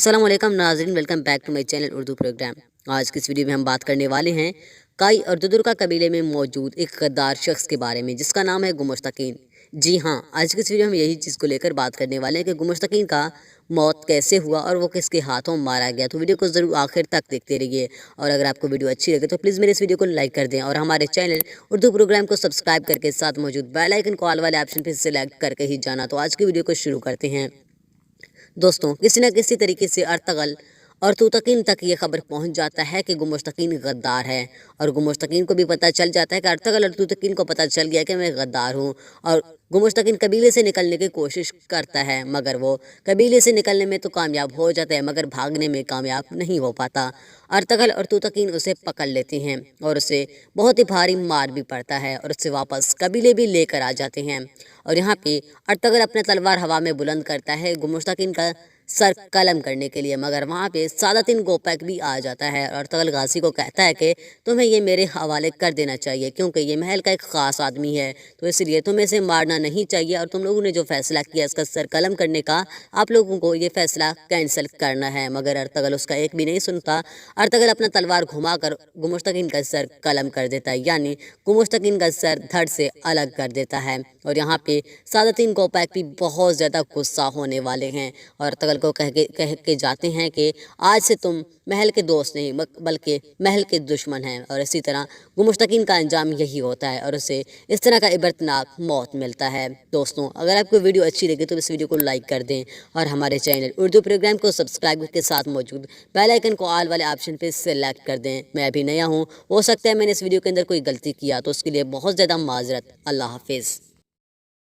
अस्सलाम वालेकुम नाज़रीन, welcome back to my channel Urdu programme. आज की इस वीडियो में हम बात करने वाले हैं काई और दुदुरका कबीले में मौजूद एक गद्दार शख्स के बारे में जिसका नाम है गुमुश्तकीन। जी हाँ, आज की इस वीडियो में यही चीज़ को लेकर बात करने वाले हैं कि गुमुश्तकीन का मौत कैसे हुआ और वो किसके हाथों मारा गया। तो वीडियो को ज़रूर आखिर तक देखते रहिए, और अगर आपको वीडियो अच्छी लगे तो प्लीज़ मेरे इस वीडियो को लाइक कर दें और हमारे चैनल उर्दू प्रोग्राम को सब्सक्राइब करके साथ मौजूद बेल आइकन को ऑल वाले ऑप्शन पर सेलेक्ट करके ही जाना। तो आज की वीडियो को शुरू करते हैं। दोस्तों, किसी न किसी तरीके से अर्तगल और तूतकीन तक ये खबर पहुंच जाता है कि गुमुश्तकीन गद्दार है, और गुमुश्तकीन को भी पता चल जाता है कि अर्तगल और तूतकीन को पता चल गया कि मैं गद्दार हूं। और गुमुश्तकीन कबीले से निकलने की कोशिश करता है, मगर वो कबीले से निकलने में तो कामयाब हो जाता है मगर भागने में कामयाब नहीं हो पाता। अर्तगल और तूतकीन उसे पकड़ लेते हैं और उसे बहुत ही भारी मार भी पड़ता है और उससे वापस कबीले भी लेकर आ जाते हैं। और यहाँ पे अर्तगल अपना तलवार हवा में बुलंद करता है गुमुश्तकीन का सर कलम करने के लिए, मगर वहाँ पे सादातिन गोपैक भी आ जाता है और अर्तगल गाजी को कहता है कि तुम्हें ये मेरे हवाले कर देना चाहिए, क्योंकि ये महल का एक ख़ास आदमी है, तो इसलिए तुम्हें इसे मारना नहीं चाहिए और तुम लोगों ने जो फ़ैसला किया इसका सर कलम करने का, आप लोगों को ये फ़ैसला कैंसिल करना है। मगर अर्तगल उसका एक भी नहीं सुनता। अर्तगल अपना तलवार घुमाकर गुमुश्तकीन का सर कलम कर देता है, यानी गुमुश्तकीन का सर धड़ से अलग कर देता है। और यहाँ पे सादातिन गोपैक भी बहुत ज़्यादा गुस्सा होने वाले हैं और अर्तगल को कह के जाते हैं कि आज से तुम महल के दोस्त नहीं बल्कि महल के दुश्मन हैं। और इसी तरह गुमुश्तकीन का अंजाम यही होता है और उसे इस तरह का इबरतनाक मौत मिलता है। दोस्तों, अगर आपको वीडियो अच्छी लगे तो इस वीडियो को लाइक कर दें और हमारे चैनल उर्दू प्रोग्राम को सब्सक्राइब के साथ मौजूद बेल आइकन को ऑल वाले ऑप्शन पर सेलेक्ट कर दें। मैं अभी नया हूँ, हो सकता है मैंने इस वीडियो के अंदर कोई गलती किया तो उसके लिए बहुत ज़्यादा माजरत। अल्लाह हाफिज़।